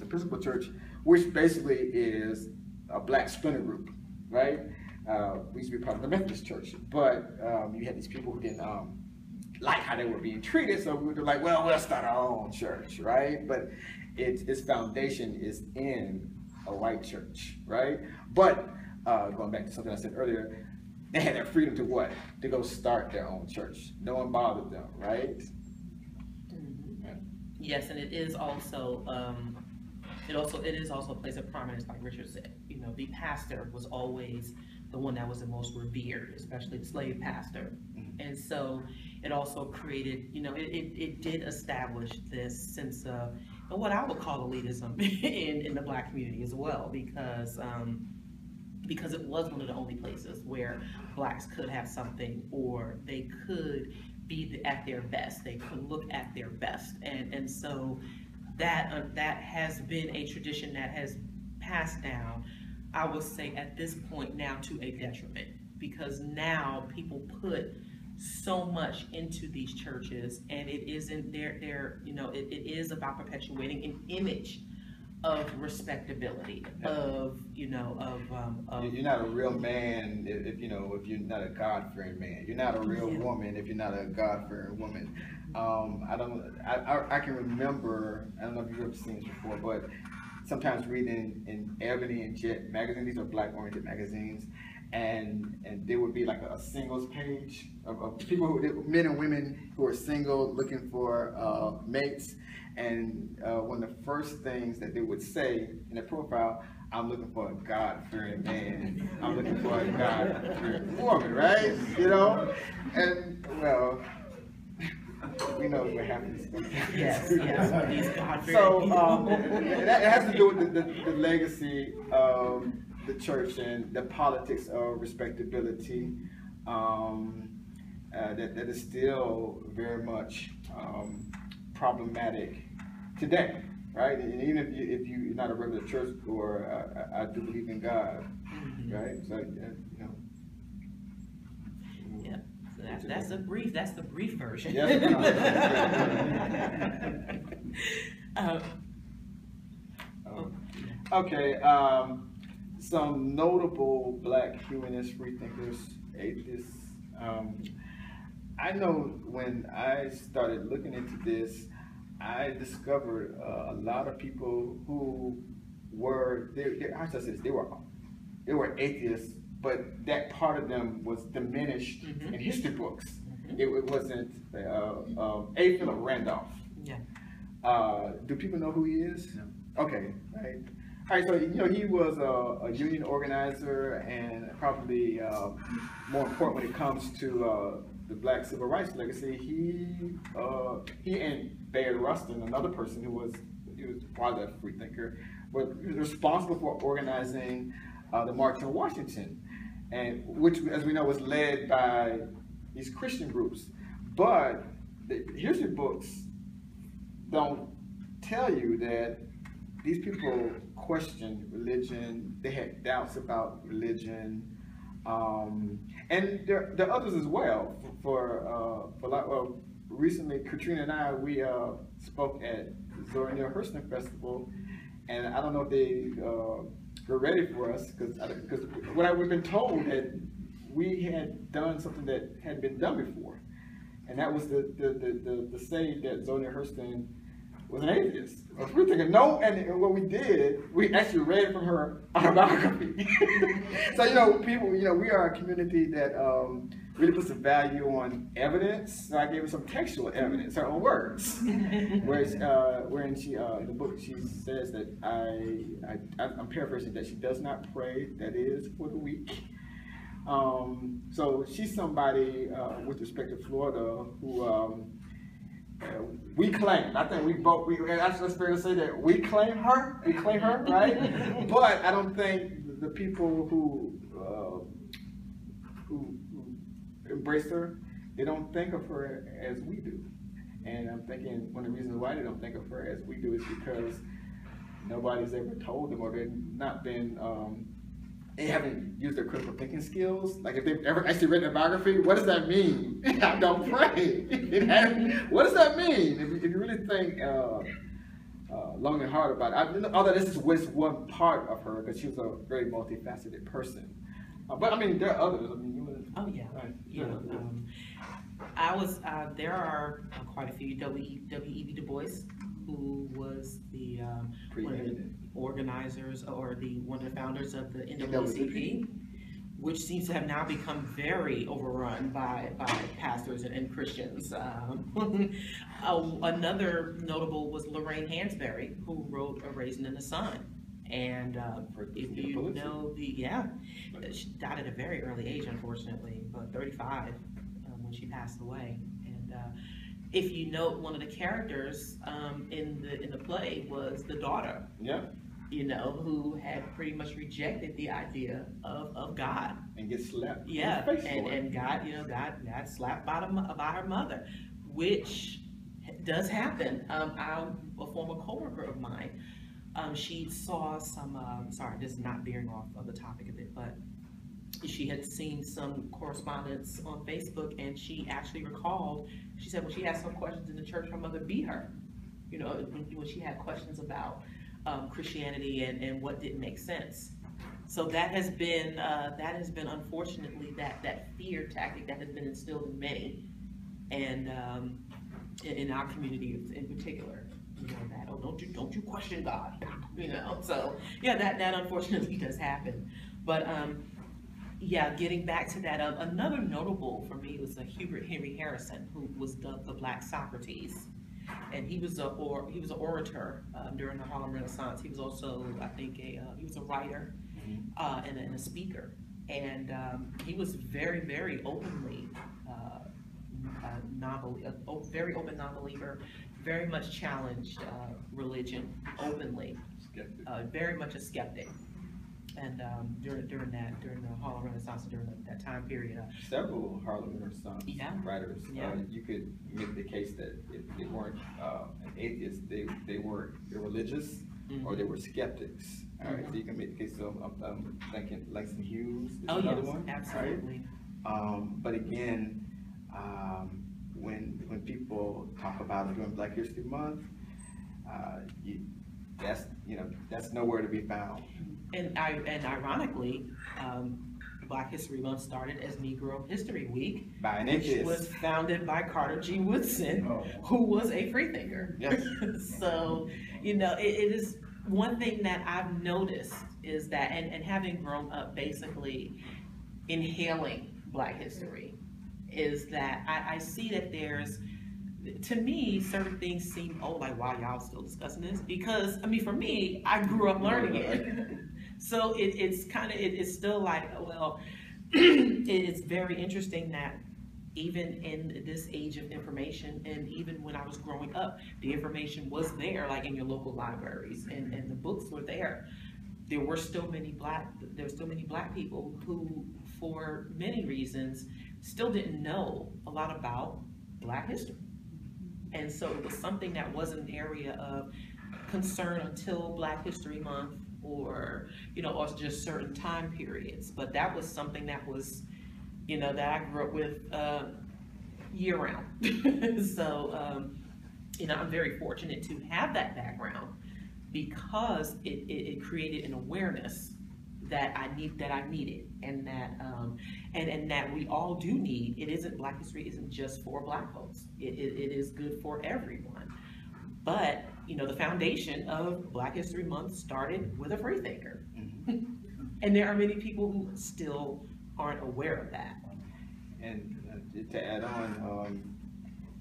Episcopal Church, which basically is a black splinter group, right? We used to be part of the Methodist Church, but you had these people who didn't like how they were being treated, so we were like, well, we'll start our own church, right? But its foundation is in a white church, right? But going back to something I said earlier, they had their freedom to what? To go start their own church. No one bothered them, right? Mm-hmm. Yeah. Yes, and it is also a place of prominence, like Richard said. You know, the pastor was always the one that was the most revered, especially the slave pastor. Mm-hmm. And so it also created, you know, it did establish this sense of what I would call elitism in the black community as well, because it was one of the only places where blacks could have something, or they could be at their best, they could look at their best, and so that has been a tradition that has passed down, I would say at this point now, to a detriment, because now people put so much into these churches, and it isn't their you know, it is about perpetuating an image of respectability, of, you know, of you're not a real man if you know, if you're not a God-fearing man. You're not a real woman if you're not a God-fearing woman. I can remember, I don't know if you've ever seen this before, but sometimes reading in Ebony and Jet magazine, these are black-oriented magazines, and there would be like a singles page of people who, men and women who are single looking for mates. And one of the first things that they would say in their profile, I'm looking for a God-fearing man. I'm looking for a God-fearing woman, right? You know? And, well, we know what happens. Yes, yes. So that has to do with the legacy of the church and the politics of respectability that is still very much problematic today, right? And even if you're not a regular church goer, I do believe in God, right? So you know. Yeah. So that's the brief version. Yes. Okay. Some notable black humanists, freethinkers, atheists. I know when I started looking into this, I discovered a lot of people who were, how should I say this? They were atheists, but that part of them was diminished in history books. It wasn't A. Philip Randolph. Yeah. Do people know who he is? No. Okay. Right. All right. So you know, he was a union organizer, and probably more important when it comes to the black civil rights legacy, he and Bayard Rustin, another person who was probably a free thinker, was responsible for organizing the March on Washington, and which, as we know, was led by these Christian groups. But the history books don't tell you that these people questioned religion. They had doubts about religion. And there are others as well. Well, recently, Katrina and I, we spoke at the Zora Neale Hurston Festival, and I don't know if they were ready for us, because we've been told that we had done something that hadn't been done before, and that was the say that Zora Neale Hurston was an atheist. So we were thinking, no, and what we did, we actually read from her autobiography. So, you know, people, you know, we are a community that really puts a value on evidence. So I gave her some textual evidence, her own words. Wherein she, in the book, she says that I'm paraphrasing, that she does not pray, that is, for the weak. So she's somebody, with respect to Florida, who we claim, I think we both, that's fair to say that we claim her, right? But I don't think the people who embrace her, they don't think of her as we do. And I'm thinking one of the reasons why they don't think of her as we do is because nobody's ever told them, or they've not been, they haven't used their critical thinking skills. Like, if they've ever actually read their biography, what does that mean? I don't pray. What does that mean? If you really think long and hard about it. Although this is one part of her, because she was a very multifaceted person. But I mean, there are others. I mean, you would. Oh yeah. Right. Yeah. I was. There are quite a few. W.E.B. Du Bois, who was the one of the organizers or one of the founders of the NAACP, which seems to have now become very overrun by pastors and Christians. Another notable was Lorraine Hansberry, who wrote A Raisin in the Sun. And if you know she died at a very early age, unfortunately, but 35 when she passed away. And if you note, one of the characters in the play was the daughter. Yeah. You know, who had pretty much rejected the idea of God. And get slapped. Yeah, and God, got slapped by her mother, which does happen. A former coworker of mine, she saw some, sorry, this is not veering off of the topic a bit, but she had seen some correspondence on Facebook, and she actually recalled, she said when she had some questions in the church, her mother beat her. You know, when she had questions about Christianity and what didn't make sense. So that has been unfortunately that fear tactic that has been instilled in many, and in our community in particular. You know, that don't you question God, you know. So yeah, that unfortunately does happen. But yeah, getting back to that, another notable for me was Hubert Henry Harrison, who was dubbed the Black Socrates. And he was an orator during the Harlem Renaissance. He was also, I think, he was a writer and a speaker. And he was very, very openly very open non-believer, very much challenged religion openly, very much a skeptic. And during the Harlem Renaissance, during that time period, several Harlem Renaissance writers. You could make the case that if they weren't an atheist, they were irreligious, or they were skeptics. All right, so you can make the case of I'm thinking Langston Hughes is another one. Absolutely. Right? But again, when people talk about it during Black History Month, that's nowhere to be found. And ironically, Black History Month started as Negro History Week, by an which was founded by Carter G. Woodson, who was a freethinker. Yes. So, you know, it is one thing that I've noticed is that, and having grown up basically inhaling Black history, is that I see that there's, to me, certain things seem, like, wow, y'all still discussing this? Because, I mean, for me, I grew up learning it. So it's still like, well, it's very interesting that even in this age of information, and even when I was growing up, the information was there, like in your local libraries, and the books were there. There were still many black people who, for many reasons, still didn't know a lot about Black history. And so it was something that wasn't an area of concern until Black History Month, or just certain time periods. But that was something that was, that I grew up with year round. So, I'm very fortunate to have that background, because it created an awareness that I needed, and that and that we all do need. Black history isn't just for Black folks. It is good for everyone. But the foundation of Black History Month started with a freethinker, and there are many people who still aren't aware of that. And to add on,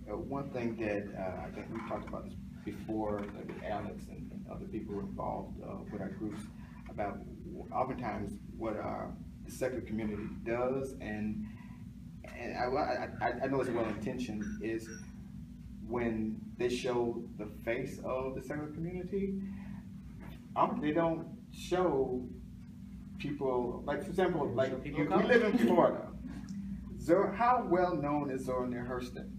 one thing that I think we talked about this before with Alex and other people involved with our groups, about oftentimes what the secular community does, and I know it's well intentioned, is when they show the face of the secular community, they don't show people, like, for example, like we live in Florida. How well known is Zora Neale Hurston?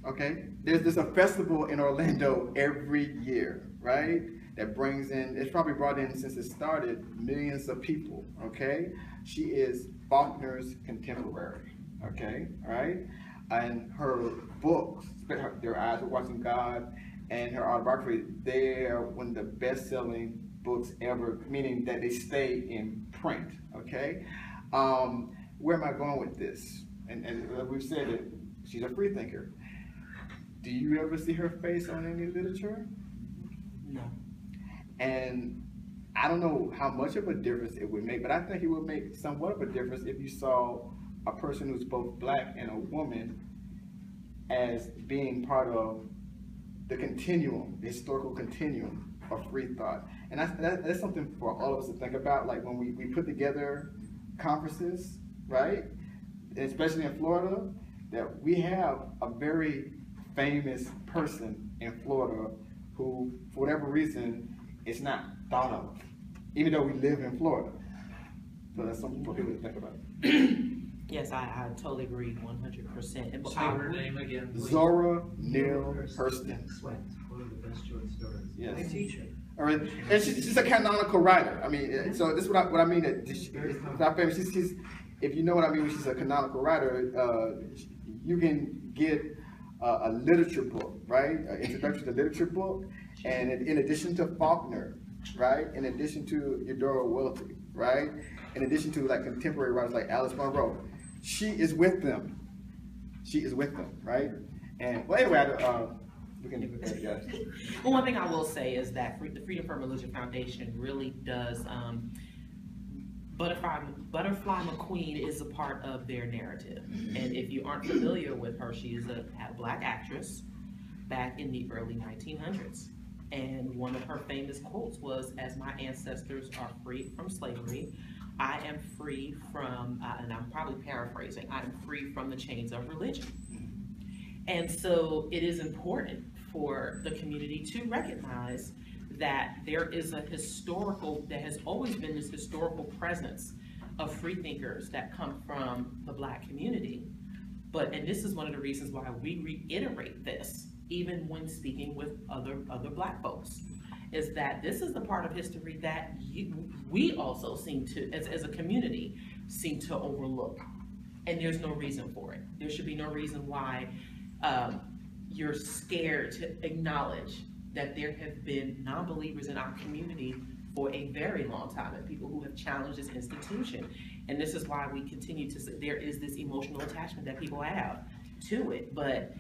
Okay, there's a festival in Orlando every year, right? That brings in, it's probably brought in since it started, millions of people. Okay, she is Faulkner's contemporary. Okay, all right, and her books, Their Eyes Were Watching God, and her autobiography, they're one of the best-selling books ever, meaning that they stay in print, okay? Where am I going with this? And we've said it, she's a free thinker. Do you ever see her face on any literature? No. And I don't know how much of a difference it would make, but I think it would make somewhat of a difference if you saw a person who's both black and a woman as being part of the continuum, the historical continuum of free thought. And that's something for all of us to think about, like when we put together conferences, right? And especially in Florida, that we have a very famous person in Florida who, for whatever reason, is not thought of, even though we live in Florida. So that's something for people to think about. Yes, I totally agree, 100%. And say her name again, please. Zora Neale Hurston. Sweat, one of the best short stories. Yes. I teach her. All right, and she's a canonical writer. I mean, so this is what I mean. That she's not famous. She's, if you know what I mean, when she's a canonical writer, you can get a literature book, right? An introduction to literature book, and in addition to Faulkner, right? In addition to Eudora Welty, right? In addition to like contemporary writers like Alice Munro, she is with them. She is with them, right? And well, anyway, we can. Well, one thing I will say is that the Freedom from Religion Foundation really does. Butterfly McQueen is a part of their narrative, and if you aren't familiar with her, she is a black actress back in the early 1900s. And one of her famous quotes was, "As my ancestors are free from slavery, I am free from," and I'm probably paraphrasing, "I am free from the chains of religion." And so it is important for the community to recognize that there is there has always been this historical presence of free thinkers that come from the black community. And this is one of the reasons why we reiterate this, even when speaking with other black folks, is that this is the part of history that we also seem to, as a community, seem to overlook. And there's no reason for it. There should be no reason why you're scared to acknowledge that there have been non-believers in our community for a very long time, and people who have challenged this institution. And this is why we continue to say there is this emotional attachment that people have to it, but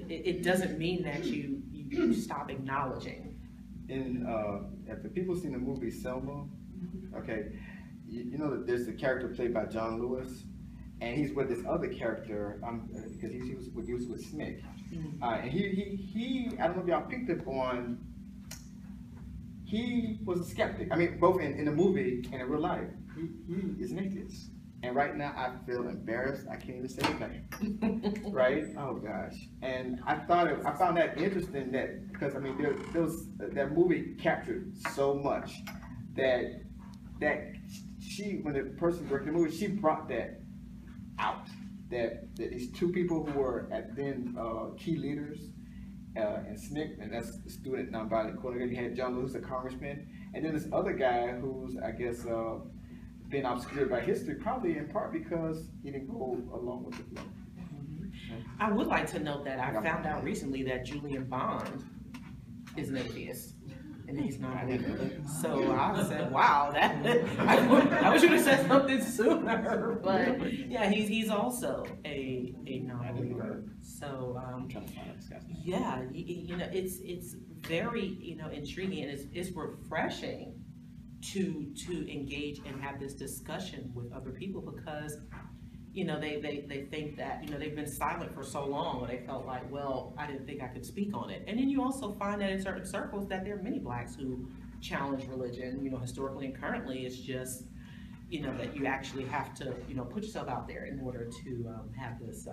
it doesn't mean that you stop acknowledging. If the people seen the movie Selma, okay, you know that there's a character played by John Lewis, and he's with this other character because he was with Smick. And he I don't know if y'all picked up on, he was a skeptic. I mean, both in the movie and in real life, he is an atheist. And right now I feel embarrassed. I can't even say his name. Right? Oh gosh. And I found that interesting, that because I mean that movie captured so much that when the person directed the movie, she brought that out. That these two people who were then key leaders in SNCC, and that's the student nonviolent coordinator. You had John Lewis, the congressman, and then this other guy who's, I guess, been obscured by history, probably in part because he didn't go along with the flow. I would like to note that I found out recently that Julian Bond is an atheist. And he's not a believer. So I said, wow, I wish you would have said something sooner. But yeah, he's also a non-believer. So yeah, you know, it's very intriguing, and it's refreshing to engage and have this discussion with other people, because they think that they've been silent for so long, and they felt like, well, I didn't think I could speak on it. And then you also find that in certain circles that there are many blacks who challenge religion, historically and currently. It's just that you actually have to put yourself out there in order to have this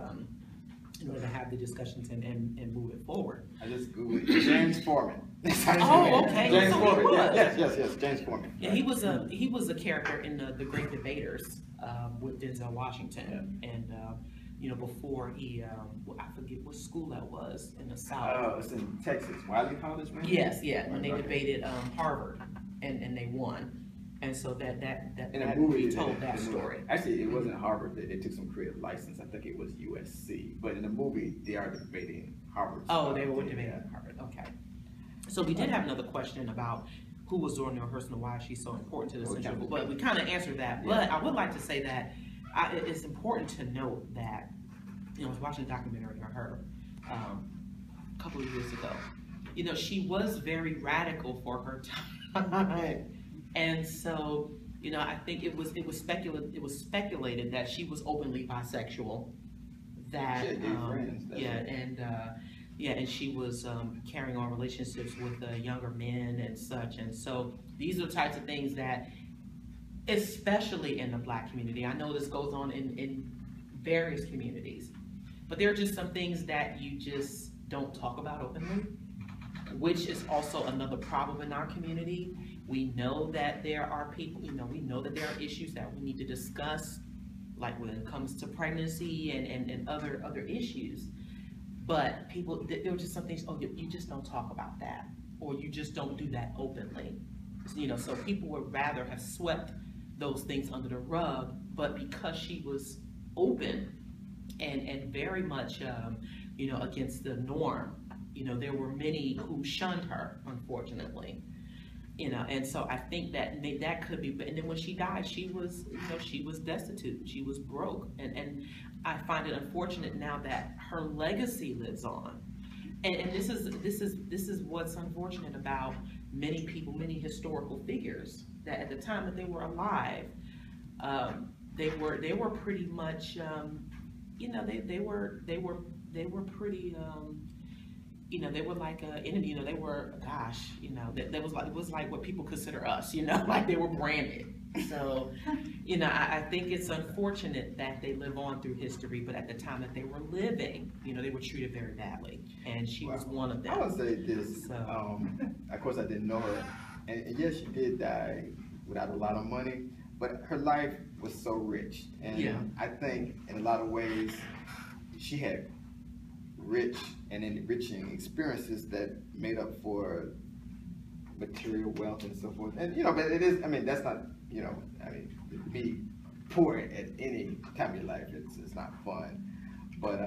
in order to have the discussions and move it forward. I just Googled James Foreman. Oh, okay. James so Foreman. He was. Yes, James Foreman. Yeah, he was a character in the Great Debaters with Denzel Washington, and before he I forget what school that was in the South. Oh, it's in Texas, Wiley College, man. Yes, yeah, when they debated Harvard, and they won. And so that In the movie, we told that story. Actually, it wasn't Harvard. They took some creative license. I think it was USC. But in the movie, they are debating Harvard. Oh, they were debating Harvard. Okay. So we did have another question about who was doing the rehearsal and why she's so important to the central. But we kind of answered that. But I would like to say that it's important to note that, you know, I was watching a documentary on her a couple of years ago. You know, she was very radical for her time. And so, you know, I think it was speculated that she was openly bisexual. That and she was carrying on relationships with younger men and such. And so these are the types of things that, especially in the Black community, I know this goes on in various communities, but there are just some things that you just don't talk about openly, which is also another problem in our community. We know that there are people, you know, we know that there are issues that we need to discuss, like when it comes to pregnancy and other issues. But people, there were just some things, oh, you just don't talk about that, or you just don't do that openly. You know, so people would rather have swept those things under the rug, but because she was open and very much, you know, against the norm, you know, there were many who shunned her, unfortunately. You know, and so I think that could be, and then when she died, she was, you know, she was destitute, she was broke, and I find it unfortunate now that her legacy lives on, and this is what's unfortunate about many people, many historical figures, that at the time that they were alive, they were pretty much, you know, they were pretty. You know, they were like you know, they were, gosh, you know, that was like, it was like what people consider us, you know, like they were branded. So, you know, I think it's unfortunate that they live on through history, but at the time that they were living, you know, they were treated very badly, and she was one of them. I would say this, so. Of course I didn't know her, and yes, she did die without a lot of money, but her life was so rich, and I think in a lot of ways she had rich and enriching experiences that made up for material wealth and so forth. And, you know, but it is, I mean, that's not, you know, I mean, to be poor at any time in your life, it's not fun. But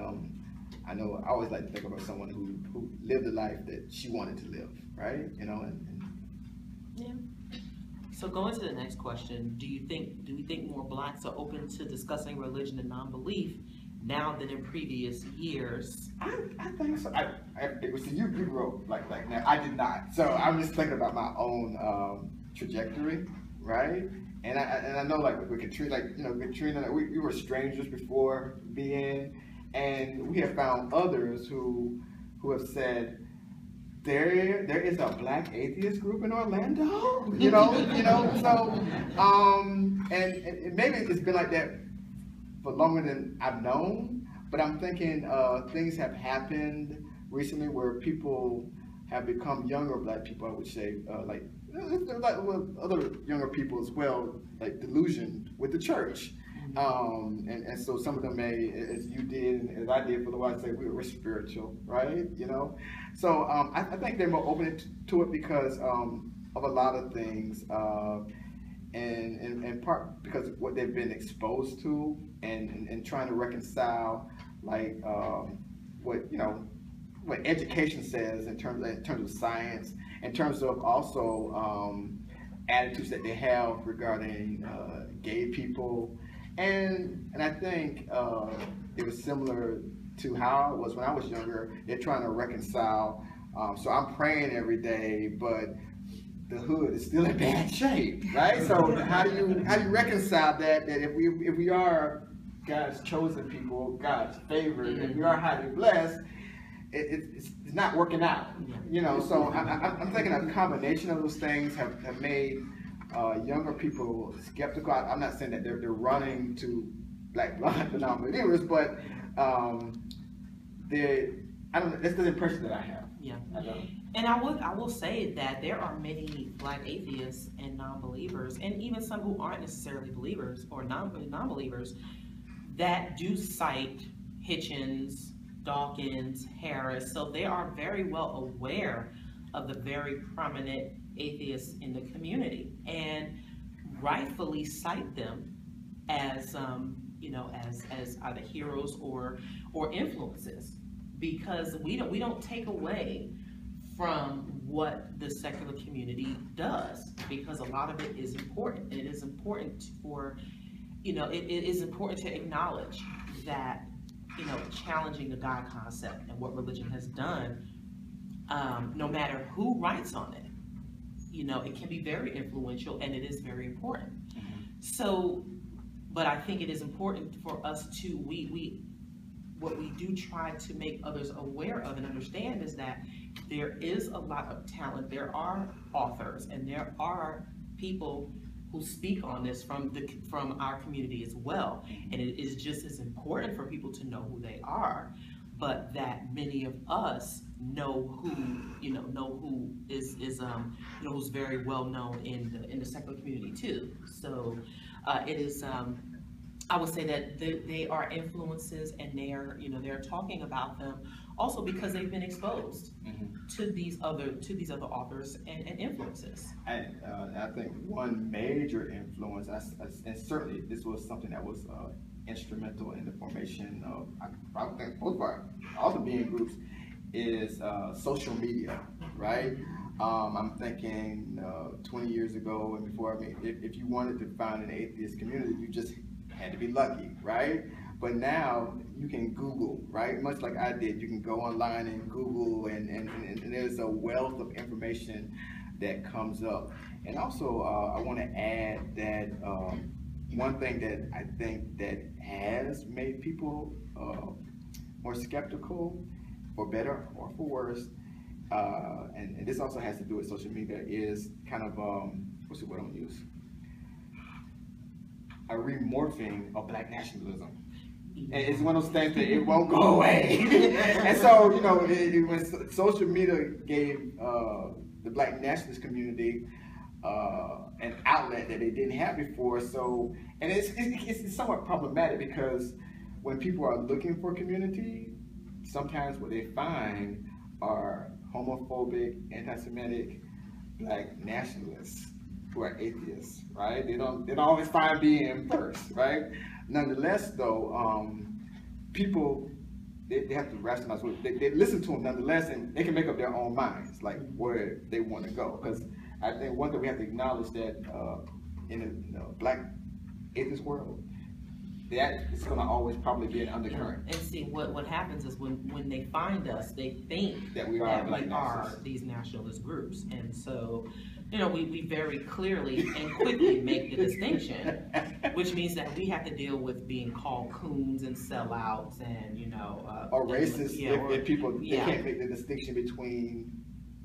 I know, I always like to think about someone who lived a life that she wanted to live, right? You know, yeah. So going to the next question, do we think more Blacks are open to discussing religion and non-belief now than in previous years? I think so. It was you grew up like that. I did not. So I'm just thinking about my own trajectory, right? And I know, like with Katrina, like, you know, Katrina, we were strangers before being, and we have found others who have said there is a Black atheist group in Orlando, you know. So and maybe it's been like that for longer than I've known, but I'm thinking things have happened recently where people have become younger Black people, I would say, like other younger people as well, like delusioned with the church. And so some of them may, as you did and as I did for the while, say we're spiritual, right? You know, so I think they're more open to it because of a lot of things, and in part because of what they've been exposed to, and trying to reconcile, like what education says in terms of science, in terms of also attitudes that they have regarding gay people. And I think it was similar to how it was when I was younger. They're trying to reconcile. So I'm praying every day, but the hood is still in bad shape, right? So how do you reconcile that if we are God's chosen people, God's favored, and we are highly blessed, it's not working out, you know? So I'm thinking a combination of those things have made younger people skeptical. I'm not saying that they're running to Black NonBelievers, but I don't know. That's the impression that I have. Yeah. And I will say that there are many Black atheists and non-believers, and even some who aren't necessarily believers or non-believers, that do cite Hitchens, Dawkins, Harris. So they are very well aware of the very prominent atheists in the community. And rightfully cite them as, as either heroes or influences, because we don't take away from what the secular community does, because a lot of it is important. It is important for, it is important to acknowledge that, challenging the God concept and what religion has done, no matter who writes on it, it can be very influential, and it is very important. So, but I think it is important for us to, what we do try to make others aware of and understand is that there is a lot of talent. There are authors, and there are people who speak on this from our community as well. And it is just as important for people to know who they are, but that many of us know who, who is who's very well known in the secular community too. So it is, I would say that they are influences, and they're talking about them also because they've been exposed to these other authors and influences. And I think one major influence, and certainly this was something that was instrumental in the formation of, I think, both of our author being groups, is social media, right? I'm thinking 20 years ago and before, if you wanted to find an atheist community, you just had to be lucky, right? But now you can Google, right? Much like I did, you can go online and Google, and there's a wealth of information that comes up. And also, I want to add that one thing that I think that has made people more skeptical, for better or for worse, and this also has to do with social media, is kind of, what's the word I'm gonna use? A remorphing of Black nationalism. And it's one of those things that it won't go away. And so, when social media gave the Black nationalist community an outlet that they didn't have before, so, and it's somewhat problematic, because when people are looking for community, sometimes what they find are homophobic, anti-Semitic Black nationalists who are atheists, right? They don't always find being first, right? Nonetheless, though, people, they have to rationalize. They listen to them nonetheless, and they can make up their own minds, like where they want to go. Because I think one thing we have to acknowledge that in the Black atheist world, that is going to always probably be an undercurrent. And see, what happens is when they find us, they think that we are these nationalist groups, and so we very clearly and quickly make the distinction, which means that we have to deal with being called coons and sellouts, and or racist, if people they can't make the distinction between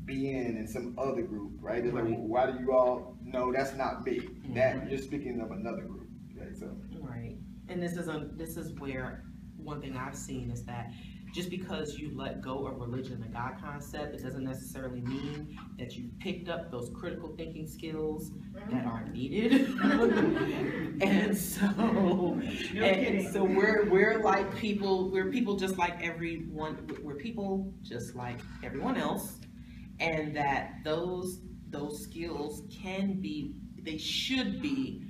being and some other group, right? They're like, why do you all know that's not me? That you're speaking of another group, right? So right. And this is where one thing I've seen is that just because you let go of religion and the God concept, it doesn't necessarily mean that you picked up those critical thinking skills that are needed. and so we're like people, we're people just like everyone, we're people just like everyone else, and that those skills they should be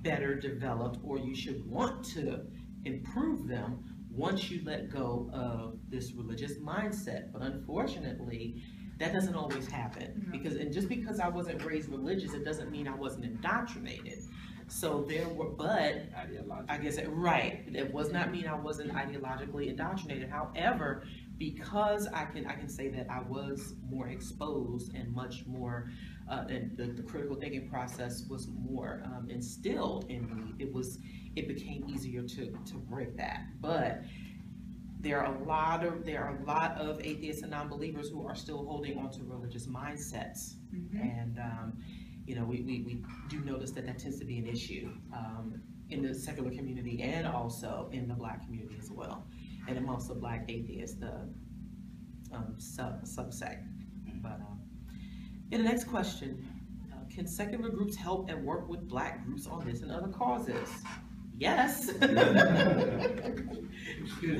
better developed, or you should want to improve them once you let go of this religious mindset. But unfortunately, that doesn't always happen. Just because I wasn't raised religious, it doesn't mean I wasn't indoctrinated. So there were, but I guess it was not mean I wasn't ideologically indoctrinated. However, because I can say that I was more exposed and much more, and the critical thinking process was more instilled in me. It became easier to break that. But there are a lot of atheists and non-believers who are still holding on to religious mindsets, and we do notice that tends to be an issue in the secular community and also in the Black community as well, and amongst the Black atheists, the subsect. But in the next question, can secular groups help and work with Black groups on this and other causes? Yes. Excuse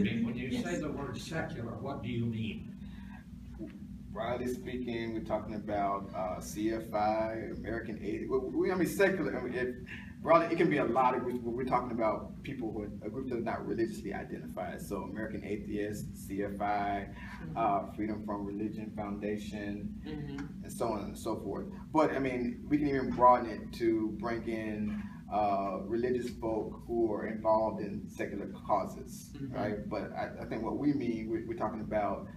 me, when you say the word secular, what do you mean? Broadly speaking, we're talking about CFI, American Atheist. I mean, secular. I mean, broadly, it can be a lot of groups, but we're talking about people who are a group that are not religiously identified. So, American Atheists, CFI, Freedom from Religion Foundation, and so on and so forth. But I mean, we can even broaden it to bring in religious folk who are involved in secular causes, right? But I think what we mean, we're talking about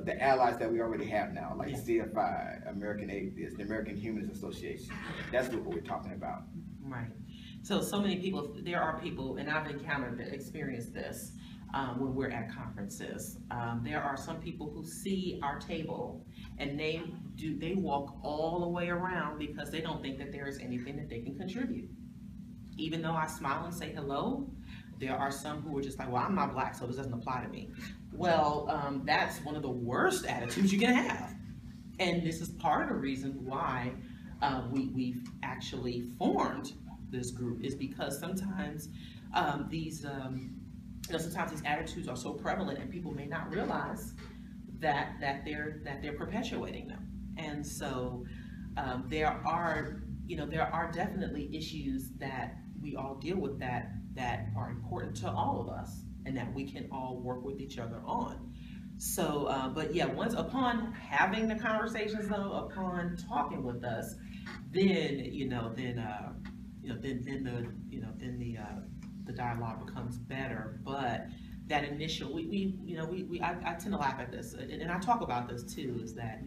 the allies that we already have now, like CFI, American Atheists, the American Humanist Association. That's what we're talking about. Right. So many people, there are people, and I've experienced this when we're at conferences. There are some people who see our table and they walk all the way around because they don't think that there is anything that they can contribute. Even though I smile and say hello, there are some who are just like, well, I'm not black, so this doesn't apply to me. Well, that's one of the worst attitudes you can have. And this is part of the reason why we've actually formed this group, is because sometimes sometimes these attitudes are so prevalent and people may not realize that they're perpetuating them. And so there are definitely issues that we all deal with that are important to all of us and that we can all work with each other on. So, but yeah, once upon having the conversations, though, upon talking with us, then the dialogue becomes better. But that initial, I tend to laugh at this, and I talk about this too, is that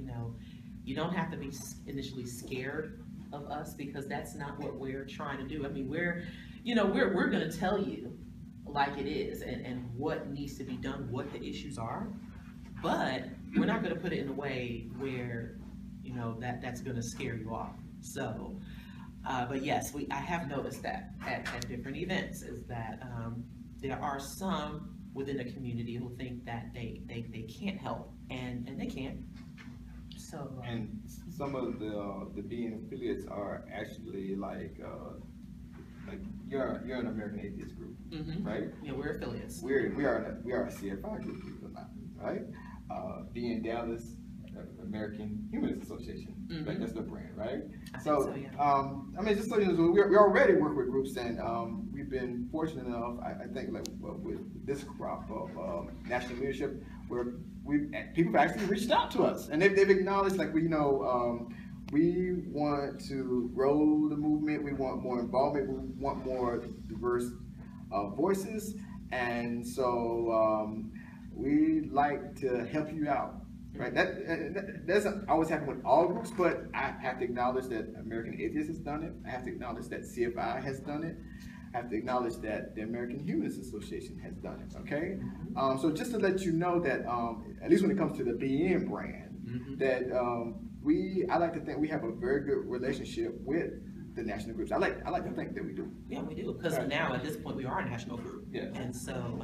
you don't have to be initially scared of us, because that's not what we're trying to do. I mean, we're going to tell you like it is and what needs to be done, what the issues are, but we're not going to put it in a way where that's going to scare you off. So but yes, I have noticed that at different events, is that there are some within the community who think that they can't help, and they can't. So and some of the being affiliates are actually like you're an American Atheist group, right? Yeah, we're affiliates. We are a CFI group, believe it or not, right? Being Dallas, American Humanist Association, like that's the brand, right? So, yeah. I mean, just so you know, we already work with groups, and we've been fortunate enough, I think, like with this crop of national leadership, where people have actually reached out to us, and they've acknowledged, like, we want to grow the movement, we want more involvement, we want more diverse voices, and so we like to help you out. Right, that doesn't always happen with all groups, but I have to acknowledge that American Atheists has done it. I have to acknowledge that CFI has done it. I have to acknowledge that the American Humanist Association has done it. Okay, so just to let you know that at least when it comes to the BN brand, that I like to think we have a very good relationship with the national groups. I like to think that we do. Yeah, we do, because now at this point we are a national group. Yeah, and so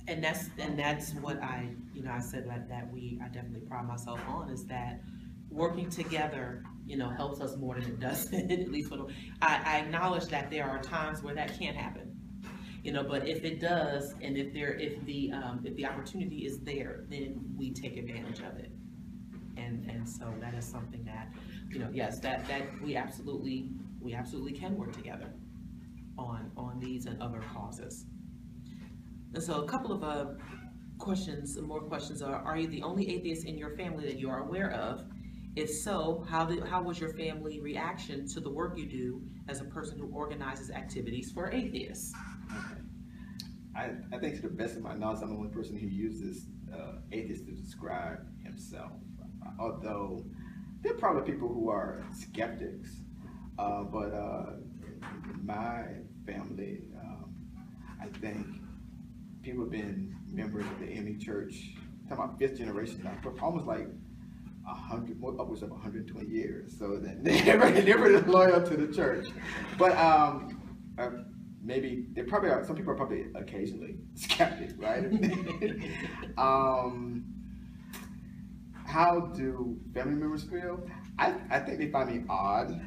And that's what I said that I definitely pride myself on, is that working together, helps us more than it doesn't. At least I acknowledge that there are times where that can't happen, but if it does, and if the opportunity is there, then we take advantage of it. And so that is something that, yes, that we absolutely can work together on these and other causes. And so a couple of more questions are you the only atheist in your family that you are aware of? If so, how was your family reaction to the work you do as a person who organizes activities for atheists? Okay. I think, to the best of my knowledge, I'm the only person who uses atheist to describe himself. Although there are probably people who are skeptics, but in my family, I think people have been members of the ME Church, talking about 5th generation now, for almost like 100, upwards of 120 years. So they're really loyal to the church. But maybe some people are probably occasionally skeptic, right? How do family members feel? I think they find me odd,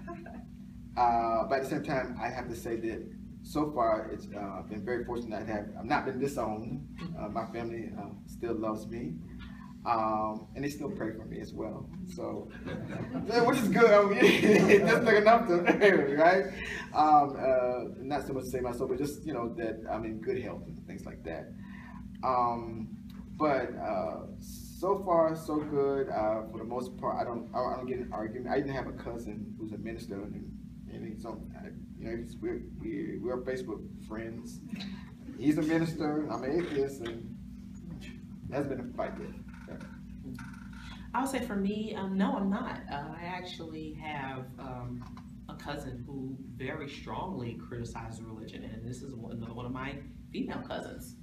but at the same time, I have to say that so far, it's been very fortunate. I've not been disowned. My family still loves me. And they still pray for me as well. So, which is good. I mean, that's not enough to, right? Not so much to save my soul, but just, that I'm in good health and things like that. But so far, so good. For the most part, I don't get an argument. I even have a cousin who's a minister, and we're Facebook friends. He's a minister. I'm an atheist, and that's been a fight there. I would say for me, no, I'm not. I actually have a cousin who very strongly criticizes religion, and this is one of my female cousins.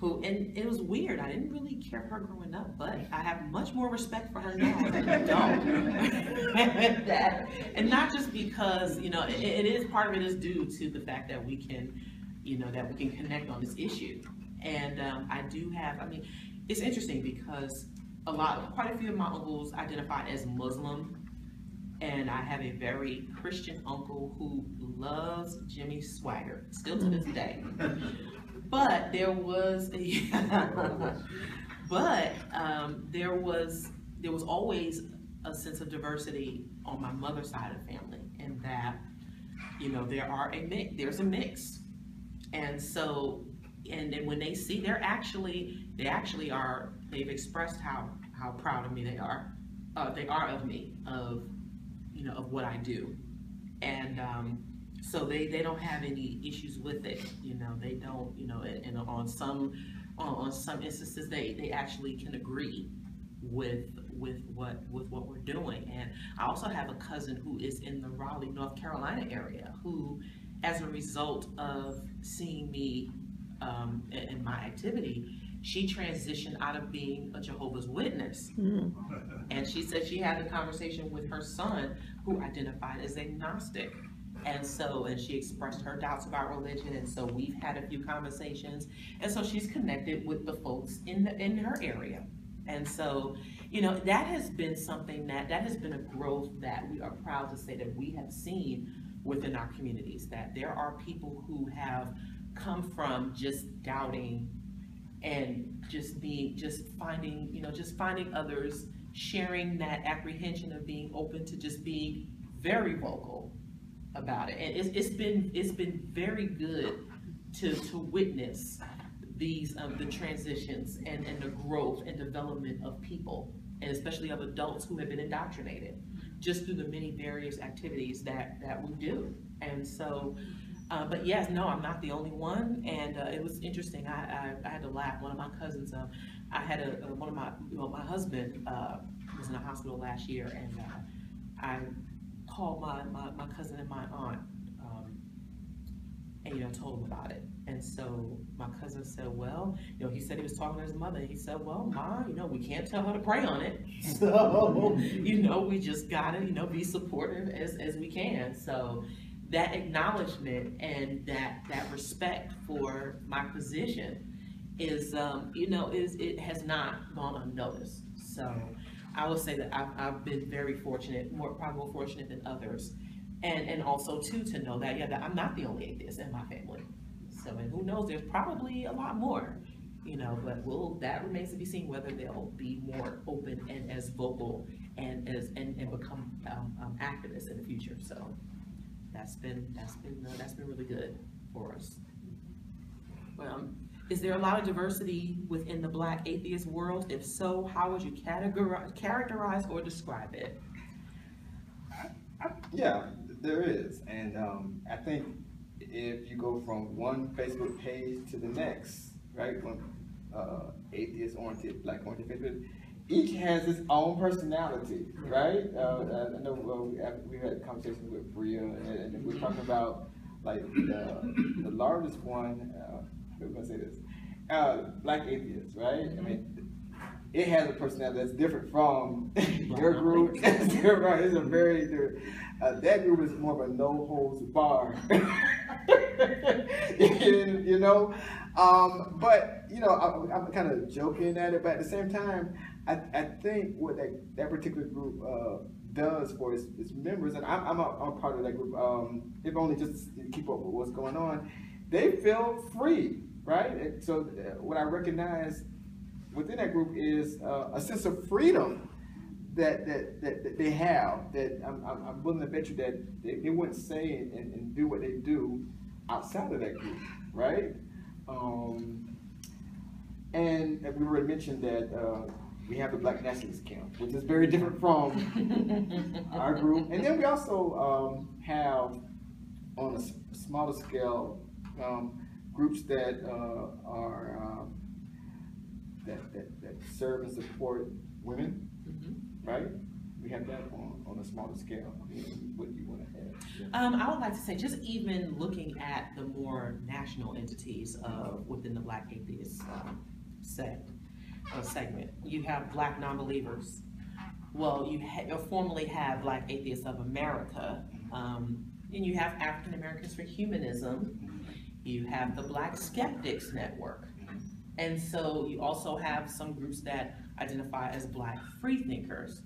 And it was weird. I didn't really care for her growing up, but I have much more respect for her now as an adult. And not just because, it is part of it is due to the fact that we can, connect on this issue. And I do have, it's interesting because quite a few of my uncles identify as Muslim, and I have a very Christian uncle who loves Jimmy Swaggart, still to this day. But there was there was always a sense of diversity on my mother's side of the family, and that there's a mix, and so and when they see they've expressed how proud of me they are of me, of what I do, and so they don't have any issues with it, they don't, and on some instances they actually can agree with what we're doing. And I also have a cousin who is in the Raleigh, North Carolina area, who, as a result of seeing me in my activity, she transitioned out of being a Jehovah's Witness. And she said she had a conversation with her son, who identified as agnostic. And she expressed her doubts about religion, and so we've had a few conversations, and so she's connected with the folks in her area. And so, that has been something that has been a growth that we are proud to say that we have seen within our communities, that there are people who have come from just doubting and just finding others, sharing that apprehension of being open to just being very vocal about it. And it's been very good to witness these the transitions and the growth and development of people, and especially of adults who have been indoctrinated just through the many various activities that we do. And so but yes, no, I'm not the only one, and it was interesting. I had to laugh. One of my cousins, I had my husband was in the hospital last year, and I called my cousin and my aunt, and told them about it. And so my cousin said, well, he said he was talking to his mother, and he said, well, Ma, we can't tell her to pray on it, so we just gotta be supportive as we can. So that acknowledgement and that respect for my position is it has not gone unnoticed. So I would say that I've been very fortunate, probably more fortunate than others, and also too to know that that I'm not the only atheist in my family. So, and who knows, there's probably a lot more, but that remains to be seen whether they'll be more open and as vocal and become activists in the future. So that's been really good for us. Is there a lot of diversity within the Black atheist world? If so, how would you characterize or describe it? Yeah, there is, and I think if you go from one Facebook page to the next, right, one atheist-oriented, Black-oriented Facebook, each has its own personality, right? I know we had conversations with Bria, and we're talking about the largest one. We're gonna say this, Black atheists, right? I mean, it has a personality that's different from your group. It's a very different. That group is more of a no holds bar, But I'm kind of joking at it, but at the same time, I think what that particular group does for its members, and I'm a part of that group. If only just to keep up with what's going on, they feel free, right? And so what I recognize within that group is a sense of freedom that they have, that I'm willing to bet you that they wouldn't say and do what they do outside of that group, right? And we already mentioned that we have the Black Nationalist camp, which is very different from our group. And then we also have, on a smaller scale, groups that that serve and support women, right? We have that on a smaller scale. I mean, what do you want to add? I would like to say, just even looking at the more national entities within the Black Atheist segment, you have Black NonBelievers. Well, you formerly have Black Atheists of America, and you have African Americans for Humanism. You have the Black Skeptics Network. And so you also have some groups that identify as Black freethinkers.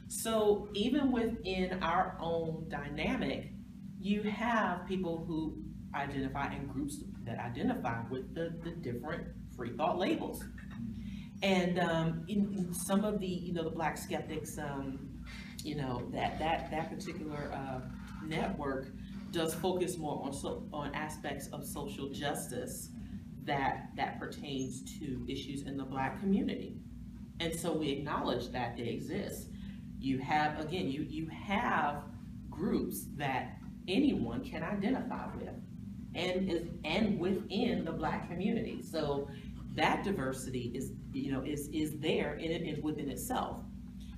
So even within our own dynamic, you have people who identify in groups that identify with the different free thought labels. And in some of the, the Black skeptics, that particular network does focus more on aspects of social justice that pertains to issues in the Black community. And so we acknowledge that they exist. You have, again, you have groups that anyone can identify with and within the Black community. So that diversity is there within itself.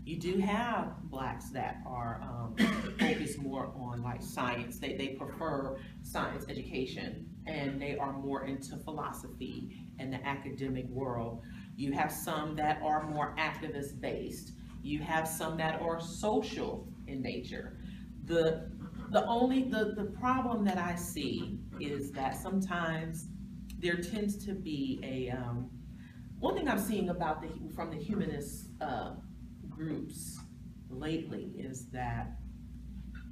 You do have Blacks that are focused more on like science. They prefer science education, and they are more into philosophy and the academic world. You have some that are more activist based. You have some that are social in nature. The problem that I see is that sometimes there tends to be one thing I'm seeing about from the humanist groups lately is that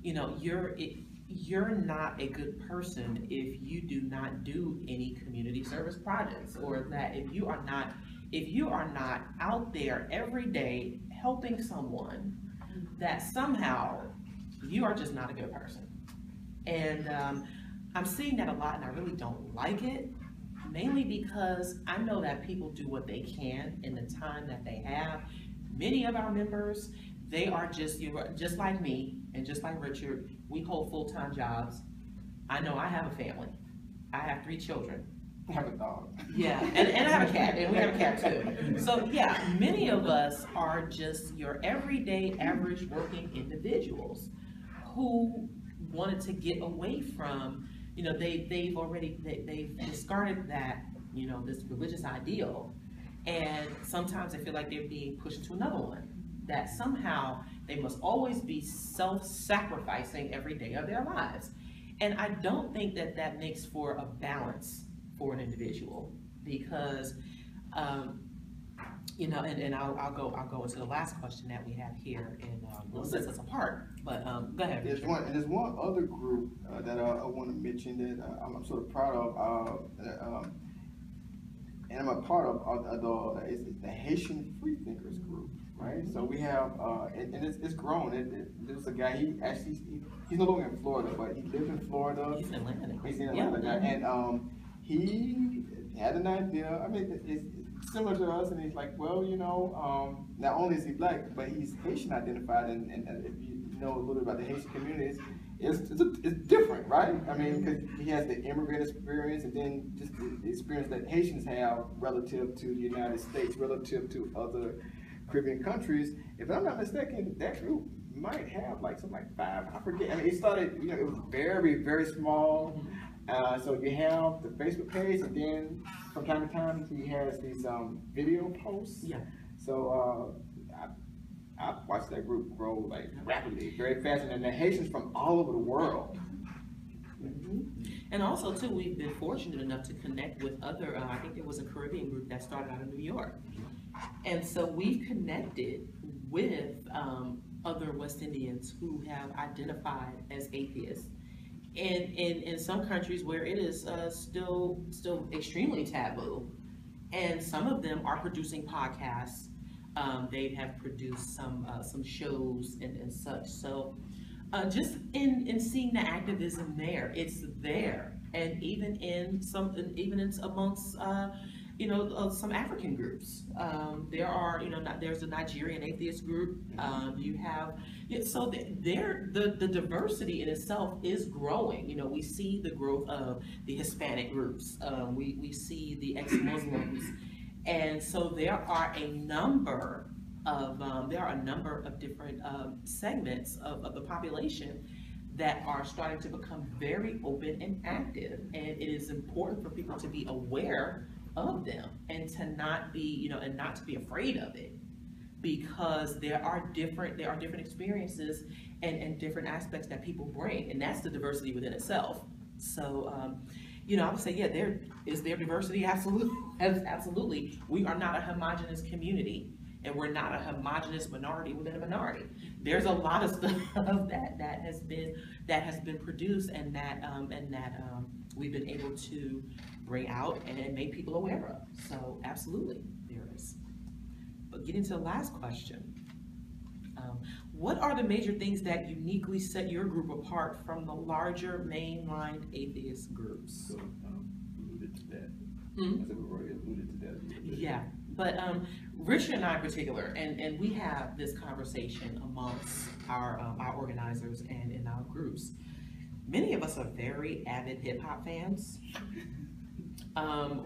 you're not a good person if you do not do any community service projects, or that if you are not out there every day helping someone, that somehow you are just not a good person. And I'm seeing that a lot, and I really don't like it, mainly because I know that people do what they can in the time that they have. Many of our members, they are just like me and just like Richard. We hold full-time jobs. I know I have a family. I have 3 children. I have a dog. Yeah, and I have a cat, and we have a cat too. So yeah, many of us are just your everyday average working individuals who wanted to get away from, they've discarded that, this religious ideal, and sometimes they feel like they're being pushed into another one, that somehow they must always be self-sacrificing every day of their lives. And I don't think that makes for a balance for an individual, because and I'll go into the last question that we have here, and we'll set us apart. But go ahead. There's one other group that I want to mention that I'm sort of proud of, and I'm a part of the Haitian Freethinkers group, right? So we have, and it's grown. There's a guy, he's no longer in Florida, but he lived in Florida. He's in Atlanta. He's in Atlanta, yeah. And he had an idea. I mean, it's similar to us, and he's like, well, not only is he Black, but he's Haitian identified, and if you know a little bit about the Haitian communities, it's different, right? I mean, because he has the immigrant experience, and then just the experience that Haitians have relative to the United States, relative to other Caribbean countries. If I'm not mistaken, that group might have something like 5. I forget. I mean, it started. It was very, very small. So you have the Facebook page, and then from time to time he has these video posts. Yeah. So I've watched that group grow rapidly, very fast, and the Haitians from all over the world. And also too, we've been fortunate enough to connect with other. I think there was a Caribbean group that started out in New York, and so we've connected with other West Indians who have identified as atheists. And in some countries where it is still extremely taboo, And some of them are producing podcasts. They have produced some shows and such. So just in seeing the activism there, it's there, and even amongst some African groups. There are there's a Nigerian atheist group. You have the diversity in itself is growing. We see the growth of the Hispanic groups. We see the ex-Muslims. And so there are a number of different segments of the population that are starting to become very open and active, and it is important for people to be aware of them and to not be and not to be afraid of it, because there are different experiences and different aspects that people bring, and that's the diversity within itself. So I would say, there is diversity. Absolutely. We are not a homogenous community, and we're not a homogenous minority within a minority. There's a lot of stuff that has been produced and that we've been able to bring out and make people aware of. So absolutely, there is. But getting to the last question. What are the major things that uniquely set your group apart from the larger mainline atheist groups? So, alluded to that. Hmm? I said we've already alluded to that a little bit. Yeah, but Richard and I in particular, and we have this conversation amongst our organizers and in our groups. Many of us are very avid hip hop fans.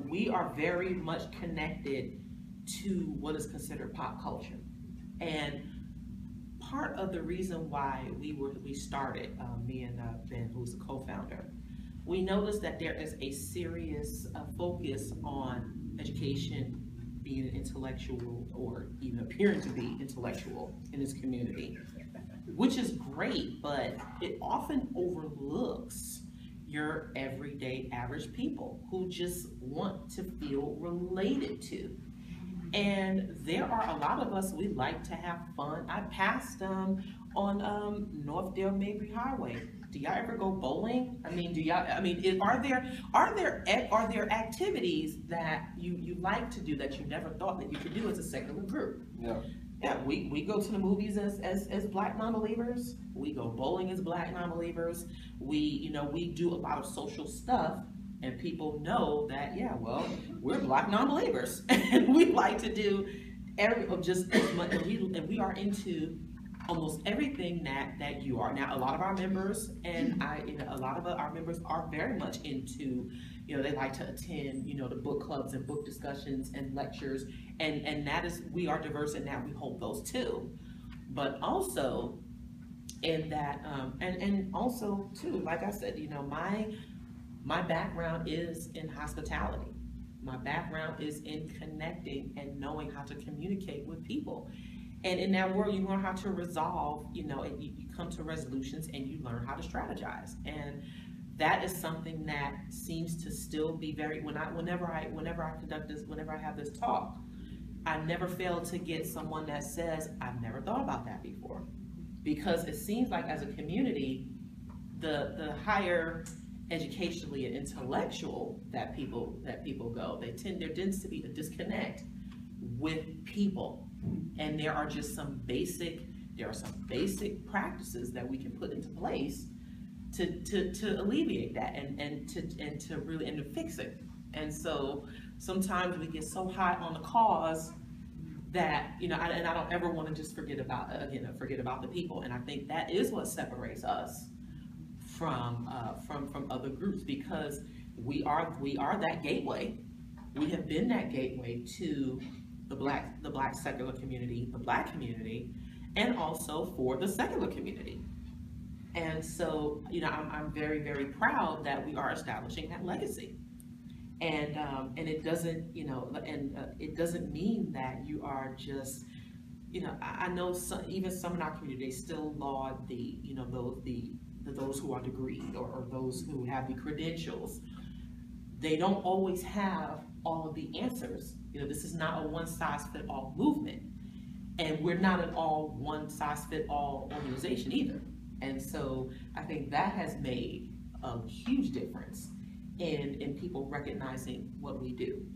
We are very much connected to what is considered pop culture, and part of the reason why we started, me and Ben, who's the co-founder, we noticed that there is a serious focus on education, being an intellectual or even appearing to be intellectual in this community, which is great, but it often overlooks your everyday average people who just want to feel related to. And there are a lot of us, we like to have fun. I passed on Northdale Mabry Highway. Do y'all ever go bowling? Are there activities that you like to do that you never thought that you could do as a secular group? Yeah. Yeah, we go to the movies as Black NonBelievers. We go bowling as Black NonBelievers. We do a lot of social stuff. And people know that, we're Black NonBelievers, and we like to do just as much, and we are into almost everything that you are. Now, a lot of our members and a lot of our members are very much into, they like to attend, the book clubs and book discussions and lectures, and that is, we are diverse in that we hold those too. But also in that, and also too, like I said, my background is in hospitality. My background is in connecting and knowing how to communicate with people. And in that world, you learn how to resolve, you come to resolutions and you learn how to strategize. And that is something that seems to still be very, whenever I have this talk, I never fail to get someone that says, I've never thought about that before. Because it seems like as a community, the higher educationally and intellectual that people go, there tends to be a disconnect with people, and there are some basic practices that we can put into place to alleviate that and to fix it. And so sometimes we get so high on the cause that and I don't ever want to just forget about the people, and I think that is what separates us from other groups, because we are that gateway. We have been that gateway to the black secular community, the Black community, and also for the secular community. And so I'm very, very proud that we are establishing that legacy. And it doesn't it doesn't mean that you are just I know even some in our community, they still laud those who are degreed or those who have the credentials. They don't always have all of the answers. This is not a one-size-fit-all movement, and we're not an all one-size-fit-all organization either. And so I think that has made a huge difference in people recognizing what we do.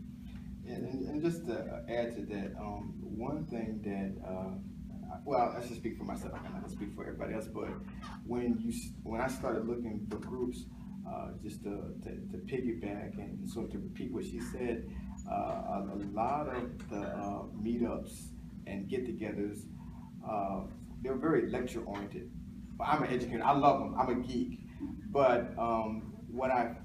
And just to add to that, one thing that, well, I should speak for myself, I'm not gonna speak for everybody else, but when I started looking for groups, just to piggyback and sort of to repeat what she said, a lot of the meetups and get-togethers, they're very lecture-oriented. I'm an educator, I love them, I'm a geek, but what I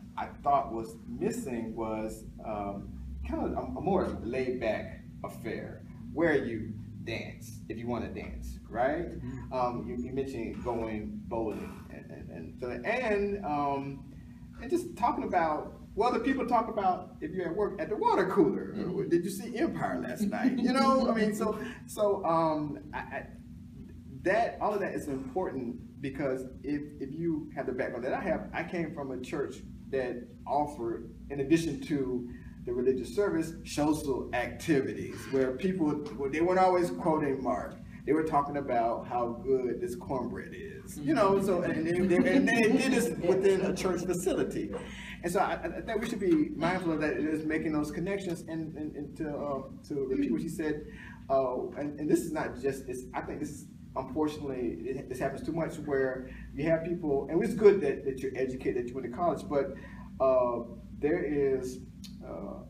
thought was missing was kind of a more laid-back affair where you dance if you want to dance, right? You mentioned going bowling and just talking about, well, the people talk about if you're at work at the water cooler. Did you see Empire last night? You know, I mean, so that all of that is important, because if you have the background that I have, I came from a church that offered, in addition to the religious service, social activities where people, they weren't always quoting Mark. They were talking about how good this cornbread is, you know. So and they did this within a church facility, and so I think we should be mindful of that. It is making those connections, and to repeat what you said, and this is not just. I think this is, unfortunately, this happens too much, where you have people, and it's good that you're educated, that you went to college, but there is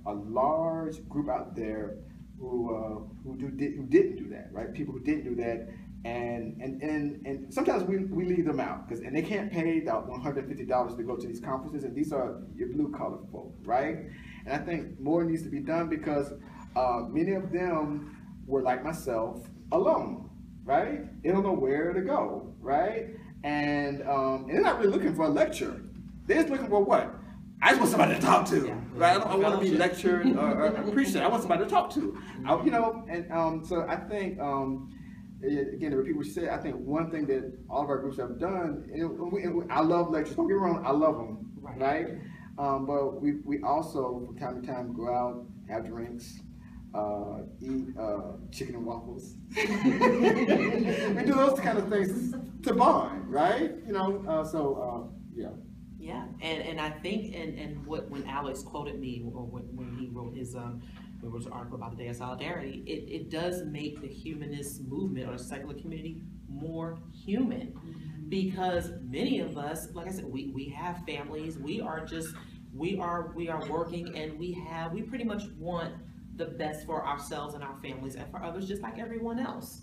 a large group out there who didn't do that, right? People who didn't do that, and sometimes we leave them out, and they can't pay the $150 to go to these conferences, and these are your blue collar folk, right? And I think more needs to be done, because many of them were like myself, alone, right? They don't know where to go, right? And they're not really looking for a lecture. They're just looking for what? I just want somebody to talk to, right? I don't want to be lectured or appreciated. I want somebody to talk to, you know. And so I think, again, to repeat what you said, I think one thing that all of our groups have done, and I love lectures. Don't get me wrong, I love them, right? But we also, from time to time, go out, have drinks, eat chicken and waffles. We do those kind of things to bond, right? You know, yeah. Yeah, and I think, and when Alex quoted me, or when he wrote his article about the Day of Solidarity, it does make the humanist movement or the secular community more human, because many of us, like I said, we have families, we are working, and we pretty much want the best for ourselves and our families and for others, just like everyone else.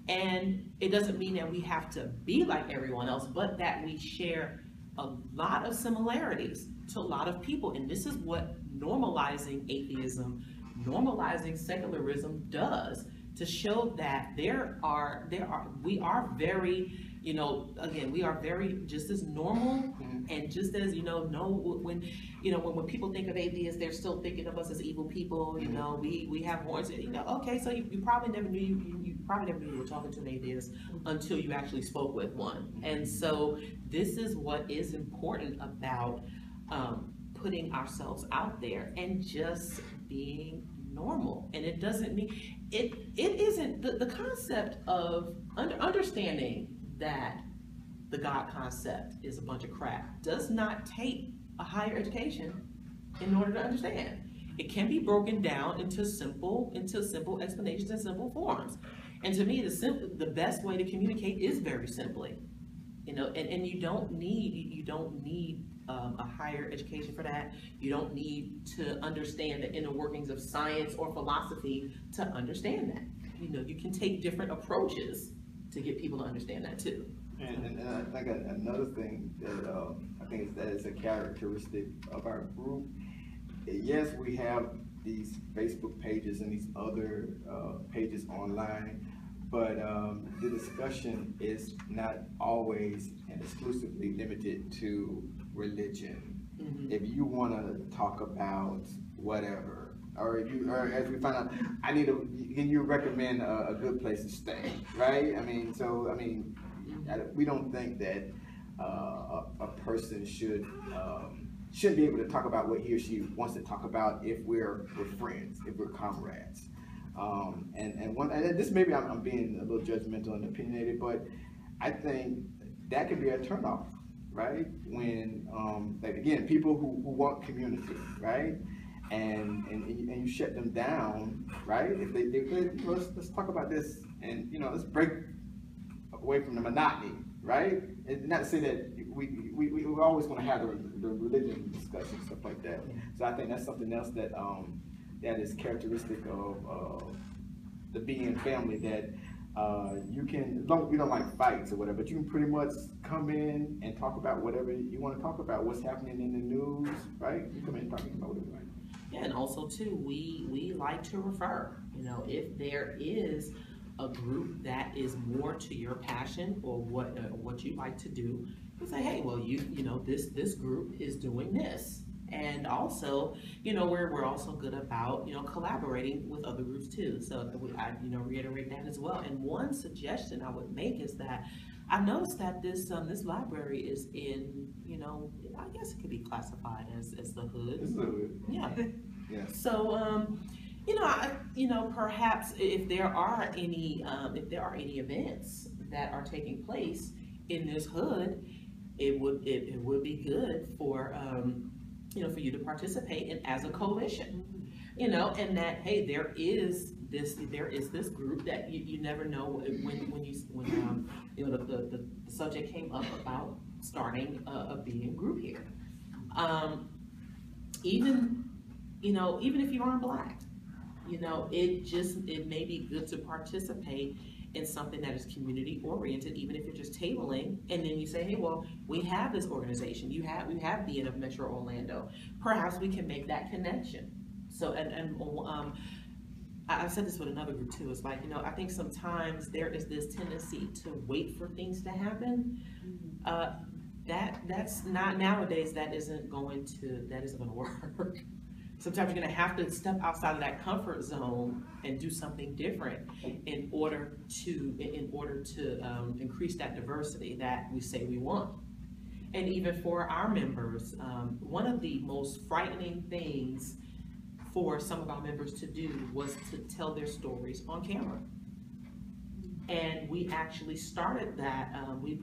And it doesn't mean that we have to be like everyone else, but that we share a lot of similarities to a lot of people. And this is what normalizing atheism, normalizing secularism does, to show that we are very, you know, again, we are very just as normal, and just as, when people think of atheists, they're still thinking of us as evil people. You know, we have horns. Okay, so you probably never knew you were talking to an atheist until you actually spoke with one. And so this is what is important about putting ourselves out there and just being normal. And it doesn't mean it isn't the concept of understanding that the God concept is a bunch of crap does not take a higher education in order to understand. It can be broken down into simple explanations and simple forms. And to me, the best way to communicate is very simply, and you don't need a higher education for that. You don't need to understand the inner workings of science or philosophy to understand that. You can take different approaches to get people to understand that too. And I think another thing that I think that is a characteristic of our group. Yes, we have these Facebook pages and these other pages online, but the discussion is not always and exclusively limited to religion. If you want to talk about whatever, or as we find out, can you recommend a good place to stay, right? We don't think that a person shouldn't be able to talk about what he or she wants to talk about if we're friends, if we're comrades. And this maybe I'm being a little judgmental and opinionated, but I think that can be a turnoff, right? When, like again, people who want community, right? and you shut them down, right? If they let's talk about this, and let's break away from the monotony, right? And not to say that we always want to have the religion discussion, stuff like that. So I think that's something else that that is characteristic of the being family, that you don't like fights or whatever, but you can pretty much come in and talk about whatever you want to talk about, what's happening in the news, right? You come in and talking about whatever. Right? Yeah, and also too, we like to refer. If there is a group that is more to your passion or what you like to do, you say, hey, well, this group is doing this. And also, we're also good about, collaborating with other groups too. So I reiterate that as well. And one suggestion I would make is that I've noticed that this library is in, I guess it could be classified as the hood. It's the hood. Yeah. Yeah. So, perhaps if there are any events that are taking place in this hood, it would be good for for you to participate in as a coalition, and that, hey, there is this group that you never know when the subject came up about starting a being group here. Even if you aren't Black, it may be good to participate in something that is community oriented, even if you're just tabling, and then you say, hey, well, we have this organization, we have the of Metro Orlando, perhaps we can make that connection. So, I've said this with another group too, it's like, I think sometimes there is this tendency to wait for things to happen. That's not, nowadays, that isn't going to work. Sometimes you're going to have to step outside of that comfort zone and do something different in order to increase that diversity that we say we want. And even for our members, one of the most frightening things for some of our members to do was to tell their stories on camera. And we actually started that. We've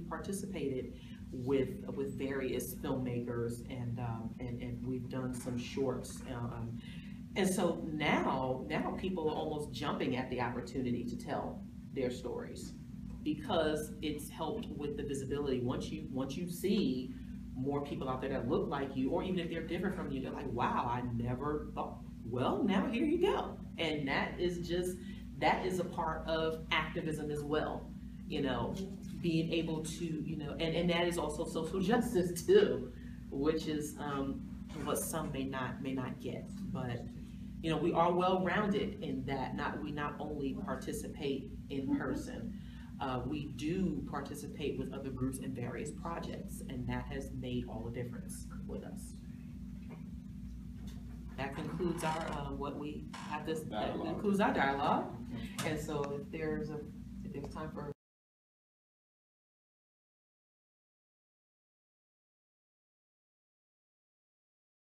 participated with various filmmakers, and we've done some shorts, and so now people are almost jumping at the opportunity to tell their stories, because it's helped with the visibility. Once you see more people out there that look like you, or even if they're different from you, they're like, wow, I never thought. Well, now here you go. And that is a part of activism as well, being able to, and that is also social justice too, which is what some may not get. But we are well-rounded in that we not only participate in person, we do participate with other groups in various projects, and that has made all the difference with us. That concludes our that concludes our dialogue. And so if there's time for